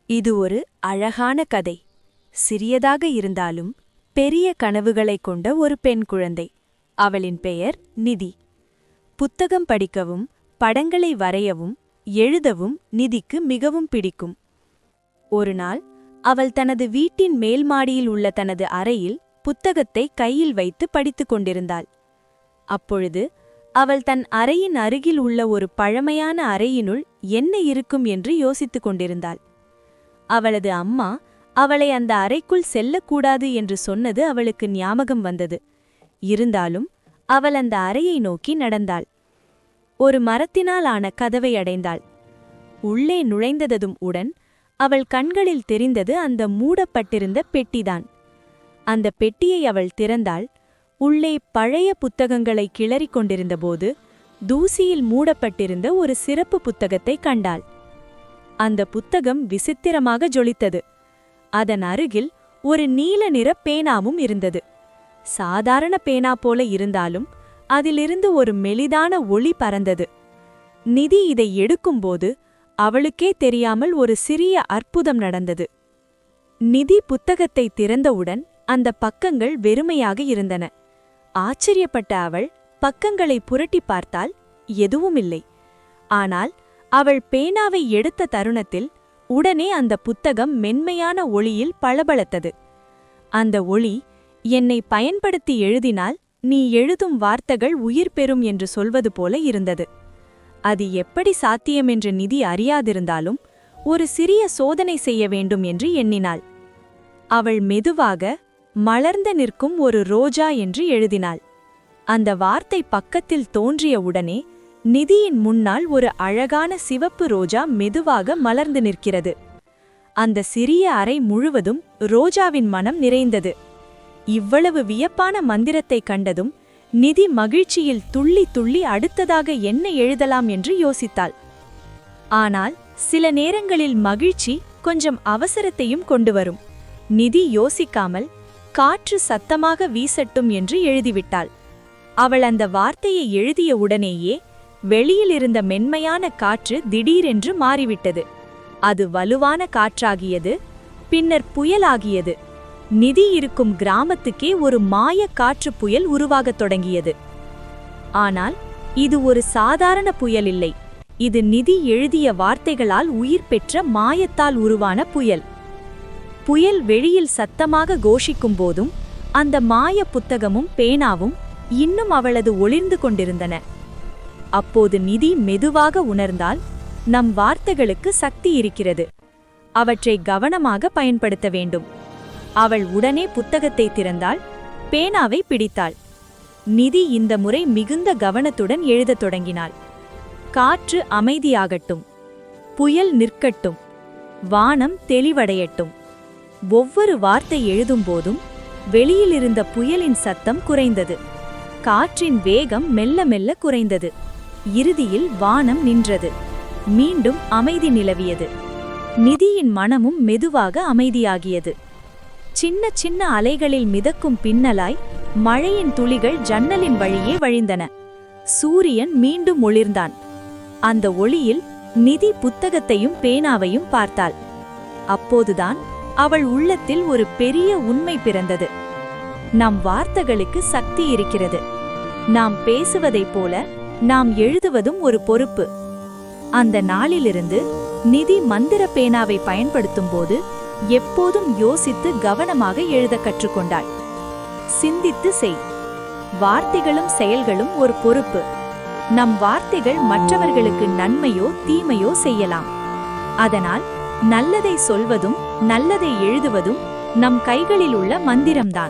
இது ஒரு அழகான கதை. சிறியதாக இருந்தாலும் பெரிய கனவுகளைக் கொண்ட ஒரு பெண் குழந்தை. அவளின் பெயர் நிதி. புத்தகம் படிக்கவும் படங்களை வரையவும் எழுதவும் நிதிக்கு மிகவும் பிடிக்கும். ஒருநாள் அவள் தனது வீட்டின் மேல் மாடியில் உள்ள தனது அறையில் புத்தகத்தை கையில் வைத்து படித்துக் கொண்டிருந்தாள். அப்பொழுது அவள் தன் அறையின் அருகில் உள்ள ஒரு பழமையான அறையினுள் என்ன இருக்கும் என்று யோசித்துக் கொண்டிருந்தாள். அவளது அம்மா அவளை அந்த அறைக்குள் செல்லக்கூடாது என்று சொன்னது அவளுக்கு ஞாபகம் வந்தது. இருந்தாலும் அவள் அந்த அறையை நோக்கி நடந்தாள். ஒரு மரத்தினால் ஆன கதவை அடைந்தாள். உள்ளே நுழைந்ததும் உடன் அவள் கண்களில் தெரிந்தது அந்த மூடப்பட்டிருந்த பெட்டிதான். அந்த பெட்டியை அவள் திறந்தாள். உள்ளே பழைய புத்தகங்களை கிளறிக் கொண்டிருந்தபோது தூசியில் மூடப்பட்டிருந்த ஒரு சிறப்பு புத்தகத்தை கண்டாள். அந்த புத்தகம் விசித்திரமாக ஜொலித்தது. அதன் அருகில் ஒரு நீல நிற பேனாவும் இருந்தது. சாதாரண பேனா போல இருந்தாலும் அதிலிருந்து ஒரு மெலிதான ஒளி பறந்தது. நிதி இதை எடுக்கும்போது அவளுக்கே தெரியாமல் ஒரு சிறிய அற்புதம் நடந்தது. நிதி புத்தகத்தை திறந்தவுடன் அந்த பக்கங்கள் வெறுமையாக இருந்தன. ஆச்சரியப்பட்ட அவள் பக்கங்களை புரட்டி பார்த்தால் எதுவுமில்லை. ஆனால் அவள் பேனாவை எடுத்த தருணத்தில் உடனே அந்த புத்தகம் மென்மையான ஒளியில் பளபளத்தது. அந்த ஒளி, என்னை பயன்படுத்தி எழுதினால் நீ எழுதும் வார்த்தைகள் உயிர் பெறும் என்று சொல்வது போல இருந்தது. அது எப்படி சாத்தியமென்று நிதி அறியாதிருந்தாலும் ஒரு சிறிய சோதனை செய்ய வேண்டும் என்று எண்ணினாள். அவள் மெதுவாக மலர்ந்து நிற்கும் ஒரு ரோஜா என்று எழுதினாள். அந்த வார்த்தை பக்கத்தில் தோன்றிய உடனே நிதியின் முன்னால் ஒரு அழகான சிவப்பு ரோஜா மெதுவாக மலர்ந்து நிற்கிறது. அந்த சிறிய அறை முழுவதும் ரோஜாவின் மனம் நிறைந்தது. இவ்வளவு வியப்பான மந்திரத்தை கண்டதும் நிதி மகிழ்ச்சியில் துள்ளி துள்ளி அடுத்ததாக என்ன எழுதலாம் என்று யோசித்தாள். ஆனால் சில நேரங்களில் மகிழ்ச்சி கொஞ்சம் அவசரத்தையும் கொண்டு வரும். நிதி யோசிக்காமல் காற்று சத்தமாக வீசட்டும் என்று எழுதிவிட்டாள். அவள் அந்த வார்த்தையை எழுதிய உடனேயே வெளியில் இருந்த மென்மையான காற்று திடீரென்று மாறிவிட்டது. அது வலுவான காற்றாகியது, பின்னர் புயலாகியது. நிதி இருக்கும் கிராமத்துக்கே ஒரு மாய காற்று புயல் உருவாகத் தொடங்கியது. ஆனால் இது ஒரு சாதாரண புயல் இல்லை. இது நிதி எழுதிய வார்த்தைகளால் உயிர் பெற்ற மாயத்தால் உருவான புயல். புயல் வெளியில் சத்தமாக கோஷிக்கும் போதும் அந்த மாய புத்தகமும் பேனாவும் இன்னும் அவளது ஒளிர்ந்து கொண்டிருந்தன. அப்போது நிதி மெதுவாக உணர்ந்தால், நம் வார்த்தைகளுக்கு சக்தி இருக்கிறது. அவற்றை கவனமாக பயன்படுத்த வேண்டும். அவள் உடனே புத்தகத்தை திறந்தாள், பேனாவை பிடித்தாள். நிதி இந்த முறை மிகுந்த கவனத்துடன் எழுதத் தொடங்கினாள். காற்று அமைதியாகட்டும், புயல் நிற்கட்டும், வானம் தெளிவடையட்டும். ஒவ்வொரு வார்த்தை எழுதும்போதும் வெளியிலிருந்த புயலின் சத்தம் குறைந்தது. காற்றின் வேகம் மெல்ல மெல்ல குறைந்தது. இறுதியில் வானம் நின்றது. மீண்டும் அமைதி நிலவியது. நிதியின் மனமும் மெதுவாக அமைதியாகியது. சின்ன சின்ன அலைகளில் மிதக்கும் பின்னலாய் மழையின் துளிகள் ஜன்னலின் வழியே வழிந்தன. சூரியன் மீண்டும் ஒளிர்ந்தான். அந்த ஒளியில் நிதி புத்தகத்தையும் பேனாவையும் பார்த்தாள். அப்போதுதான் அவள் உள்ளத்தில் ஒரு பெரிய உண்மை பிறந்தது. நம் வார்த்தைகளுக்கு சக்தி இருக்கிறது. நாம் பேசுவதைப் போல நாம் எழுதுவதும் ஒரு பொறுப்பு. அந்த நாளிலிருந்து நிதி மந்திர பேனாவை பயன்படுத்தும்போது எப்போதும் யோசித்து கவனமாக எழுத கற்றுக்கொண்டாள். சிந்தித்து செய். வார்த்தைகளும் செயல்களும் ஒரு பொறுப்பு. நம் வார்த்தைகள் மற்றவர்களுக்கு நன்மையோ தீமையோ செய்யலாம். அதனால் நல்லதை சொல்வதும் நல்லதை எழுதுவதும் நம் கைகளில் உள்ள மந்திரம்தான்.